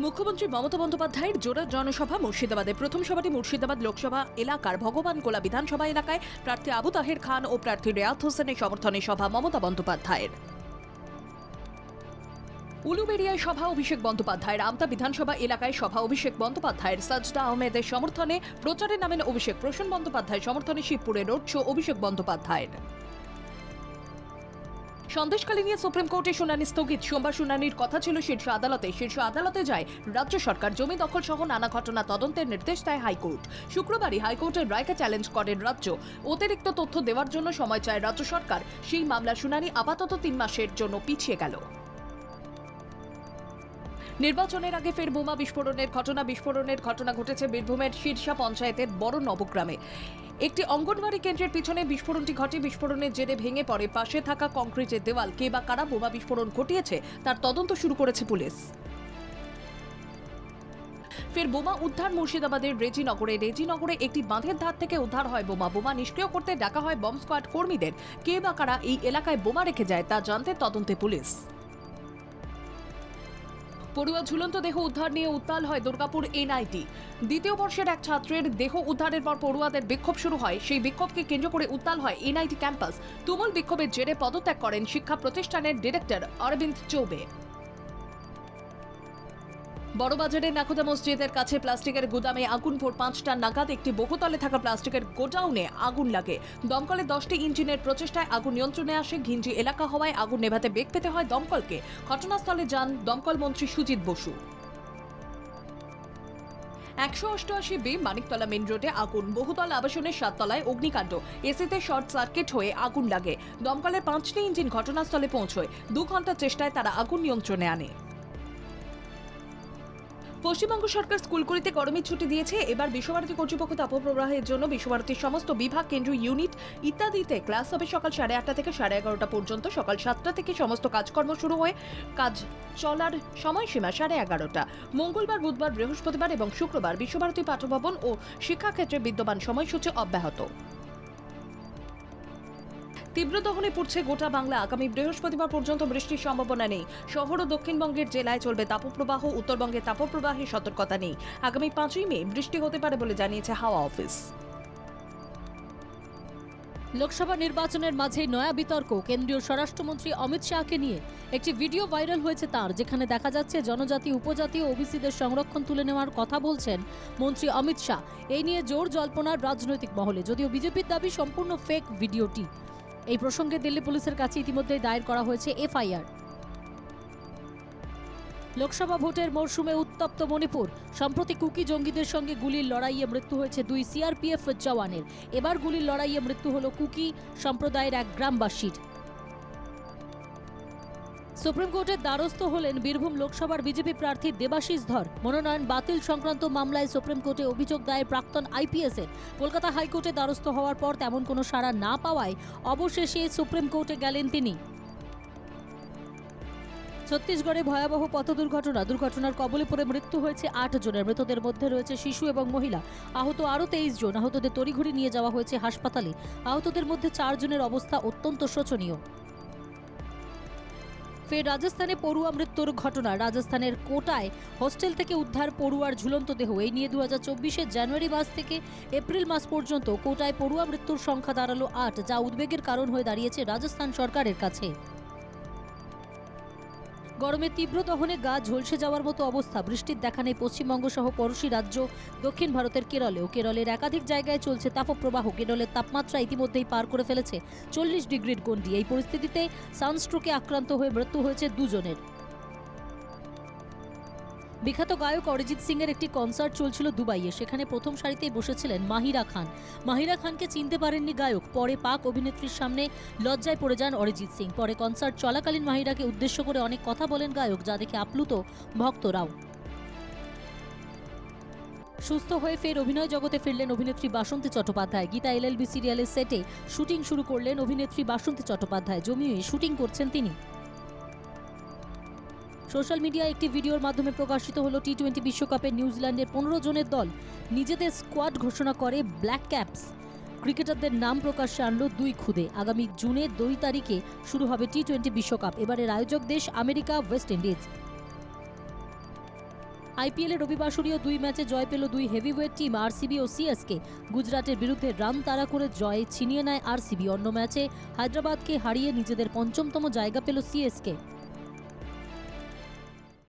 মুখ্যমন্ত্রী মমতা বন্দ্যোপাধ্যায়ের জোড়া জনসভা মুর্শিদাবাদে। প্রথম সভাটি মুর্শিদাবাদ লোকসভা এলাকার ভগবানগোলা বিধানসভা এলাকায় প্রার্থী আবু তাহের খান ও প্রার্থী রেয়াত হোসেনের সমর্থনে সভা মমতা বন্দ্যোপাধ্যায়ের। উলুবেড়িয়ায় সভা অভিষেক বন্দ্যোপাধ্যায়ের। আমতা বিধানসভা এলাকায় সভা অভিষেক বন্দ্যোপাধ্যায়ের। সাজদা আহমেদের সমর্থনে প্রচারে নামেন অভিষেক। প্রসূন বন্দ্যোপাধ্যায়ের সমর্থনে শিবপুরে রোড শো অভিষেক বন্দ্যোপাধ্যায়ের। সন্দেশখালী নিয়ে সুপ্রিম কোর্টে শুনানি স্থগিত। সোমবার শুনানির কথা ছিল শীর্ষ আদালতে। শীর্ষ আদালতে যায় রাজ্য সরকার। জমি দখল সহ নানা ঘটনা তদন্তের নির্দেশ দেয় হাইকোর্ট। শুক্রবারই হাইকোর্টের রায়কে চ্যালেঞ্জ করেন রাজ্য। অতিরিক্ত তথ্য দেওয়ার জন্য সময় চায় রাজ্য সরকার। সেই মামলার শুনানি আপাতত 3 মাসের জন্য পিছিয়ে গেল। নির্বাচনের আগে ফের বোমা বিস্ফোরণের ঘটনা ঘটেছে বীরভূমের শীর্ষা পঞ্চায়েতের বড় নবগ্রামে। একটি অঙ্গনওয়াড়ি কেন্দ্রের পিছনে বিস্ফোরণটি ঘটে। বিস্ফোরণের জেরে ভেঙে পড়ে পাশে থাকা কংক্রিটের দেওয়াল। কে বা কারা বোমা বিস্ফোরণ ঘটিয়েছে তার তদন্ত শুরু করেছে পুলিশ। ফের বোমা উদ্ধার মুর্শিদাবাদের রেজিনগরে একটি বাঁধের ধার থেকে উদ্ধার হয় বোমা নিষ্ক্রিয় করতে ডাকা হয় বম্ব স্কোয়াড কর্মীদের। কে বা কারা এই এলাকায় বোমা রেখে যায় তা জানতে তদন্তে পুলিশ। পড়ুয়া ঝুলন্ত দেহ উদ্ধার নিয়ে উত্তাল হয় দুর্গাপুর এনআইটি। দ্বিতীয় বর্ষের এক ছাত্রের দেহ উদ্ধারের পর পড়ুয়াদের বিক্ষোভ শুরু হয়। সেই বিক্ষোভকে কেন্দ্র করে উত্তাল হয় এনআইটি ক্যাম্পাস। তুমুল বিক্ষোভের জেরে পদত্যাগ করেন শিক্ষা প্রতিষ্ঠানের ডিরেক্টর অরবিন্দ চৌবে। বড়বাজারের নাখোদা মসজিদের কাছে প্লাস্টিকের গুদামে আগুন। ভোর 5টা নাগাদ একটি বহুতলে থাকা প্লাস্টিকের গোডাউনে আগুন লাগে। দমকলে 10টি ইঞ্জিনের প্রচেষ্টায় আগুন নিয়ন্ত্রণে আসে। ঘিঞ্জি এলাকা হওয়ায় আগুন নেভাতে বেগ পেতে হয় দমকলকে। ঘটনাস্থলে যান দমকল মন্ত্রী সুজিত বসু। 188B মানিকতলা মেন রোডে আগুন। বহুতল আবাসনের 7 তলায় অগ্নিকাণ্ড। এসিতে শর্ট সার্কিট হয়ে আগুন লাগে। দমকলের 5টি ইঞ্জিন ঘটনাস্থলে পৌঁছয়। 2 ঘন্টার চেষ্টায় তারা আগুন নিয়ন্ত্রণে আনে। পশ্চিমবঙ্গ সরকার স্কুলগুলিতে গরমের ছুটি দিয়েছে। এবার বিশ্বভারতী কর্তৃপক্ষ তাপপ্রবাহের জন্য বিশ্বভারতীর সমস্ত বিভাগ, কেন্দ্রীয় ইউনিট ইত্যাদিতে ক্লাস হবে সকাল 8:30 থেকে 11:30 পর্যন্ত। সকাল 7টা থেকে সমস্ত কাজকর্ম শুরু হয়ে কাজ চলার সময়সীমা 11:30। মঙ্গলবার, বুধবার, বৃহস্পতিবার এবং শুক্রবার বিশ্বভারতী পাঠভবন ও শিক্ষাক্ষেত্রে বিদ্যমান সময়সূচি অব্যাহত। তীব্র দহনে পুড়ছে গোটা বাংলা। আগামী বৃহস্পতিবার পর্যন্ত বৃষ্টির সম্ভাবনা নেই। শহর ও দক্ষিণবঙ্গের জেলায় চলবে তাপপ্রবাহ। উত্তরবঙ্গে তাপপ্রবাহের সতর্কতা নেই। আগামী 5ই মে বৃষ্টি হতে পারে বলে জানিয়েছে হাওয়া অফিস। লোকসভা নির্বাচনের মাঝেই নয়া বিতর্ক কেন্দ্রীয় স্বরাষ্ট্রমন্ত্রী অমিত শাহকে নিয়ে। একটি ভিডিও ভাইরাল হয়েছে তার, যেখানে দেখা যাচ্ছে জনজাতি, উপজাতি ও ওবিসিদের সংরক্ষণ তুলে নেওয়ার কথা বলছেন মন্ত্রী অমিত শাহ। এই নিয়ে জোর জল্পনার রাজনৈতিক মহলে, যদিও বিজেপির দাবি সম্পূর্ণ ফেক ভিডিওটি। এই প্রসঙ্গে দিল্লি পুলিশের কাছে ইতিমধ্যেই দায়ের করা হয়েছে এফআইআর। লোকসভা ভোটের মরশুমে উত্তপ্ত মণিপুর। সম্প্রতি কুকি জঙ্গিদের সঙ্গে গুলির লড়াইয়ে মৃত্যু হয়েছে 2 সিআরপিএফ জওয়ানের। এবার গুলির লড়াইয়ে মৃত্যু হল কুকি সম্প্রদায়ের এক গ্রামবাসীর। সুপ্রিম কোর্টের দ্বারস্থ হলেন বীরভূম লোকসভার বিজেপি প্রার্থী দেবাশিস ধর। মনোনয়ন বাতিল সংক্রান্ত মামলায় সুপ্রিম কোর্টে অভিযোগ দায়ের প্রাক্তন আইপিএসের। কলকাতা হাইকোর্টে দ্বারস্থ হওয়ার পর তেমন কোনো সাড়া না পাওয়ায় অবশেষে সুপ্রিম কোর্টে গেলেন তিনি। ছত্তিশগড়ে ভয়াবহ পথ দুর্ঘটনার কবলে পড়ে মৃত্যু হয়েছে 8 জনের। মৃতদের মধ্যে রয়েছে শিশু এবং মহিলা। আহত আরও 23 জন। আহতদের তড়িঘড়ি নিয়ে যাওয়া হয়েছে হাসপাতালে। আহতদের মধ্যে 4 জনের অবস্থা অত্যন্ত শোচনীয়। ফের রাজস্থানে পড়ুয়া মৃত্যুর ঘটনা। রাজস্থানের কোটায় হোস্টেল থেকে উদ্ধার পড়ুয়ার ঝুলন্ত দেহ। এই নিয়ে 2024-এর জানুয়ারি মাস থেকে এপ্রিল মাস পর্যন্ত কোটায় পড়ুয়া মৃত্যুর সংখ্যা দাঁড়ালো 8, যা উদ্বেগের কারণ হয়ে দাঁড়িয়েছে রাজস্থান সরকারের কাছে। গরমে তীব্র দহনে গা ঝলসে যাওয়ার মতো অবস্থা। বৃষ্টির দেখা নেই পশ্চিমবঙ্গ সহ পড়োশি রাজ্য দক্ষিণ ভারতের কেরলেও। কেরলের একাধিক জায়গায় চলছে তাপপ্রবাহ। কেরলের তাপমাত্রা ইতিমধ্যেই পার করে ফেলেছে 40 ডিগ্রির গণ্ডি। এই পরিস্থিতিতে সানস্ট্রোকে আক্রান্ত হয়ে মৃত্যু হয়েছে 2 জনের। বিখ্যাত গায়ক অরিজিৎ সিং এর একটি কনসার্ট চলছিল দুবাইয়ে। সেখানে প্রথম সারিতেই বসেছিলেন মাহিরা খান। মাহিরা খানকে চিনতে পারেননি গায়ক। পরে পাক অভিনেত্রীর সামনে লজ্জায় পড়ে যান অরিজিৎ সিং। পরে কনসার্ট চলাকালীন মাহিরাকে উদ্দেশ্য করে অনেক কথা বলেন গায়ক, যা দেখে আপ্লুত ভক্তরাও। সুস্থ হয়ে ফের অভিনয় জগতে ফিরলেন অভিনেত্রী বাসন্তী চট্টোপাধ্যায়। গীতা এলএলবি সিরিয়ালের সেটে শুটিং শুরু করলেন অভিনেত্রী বাসন্তী চট্টোপাধ্যায়। জমিয়ে শুটিং করছেন তিনি। সোশ্যাল মিডিয়ায় একটি ভিডিওর মাধ্যমে প্রকাশিত হলো টি-20 বিশ্বকাপের নিউজিল্যান্ডের 15 জনের দল। নিজেদের স্কোয়াড ঘোষণা করে ব্ল্যাক ক্যাপস। ক্রিকেটারদের নাম প্রকাশ্যে আনলো 2 খুদে। আগামী জুনের 2 তারিখে শুরু হবে টি-20 বিশ্বকাপ। এবারের আয়োজক দেশ আমেরিকা, ওয়েস্ট ইন্ডিজ। আইপিএলে রবিবাসরীয় 2 ম্যাচে জয় পেল 2 হেভিওয়েট টিম আরসিবি ও সিএসকে। গুজরাটের বিরুদ্ধে রান তাড়া করে জয় ছিনিয়ে নেয় আরসিবি। অন্য ম্যাচে হায়দ্রাবাদকে হারিয়ে নিজেদের 5ম জায়গা পেল সিএসকে।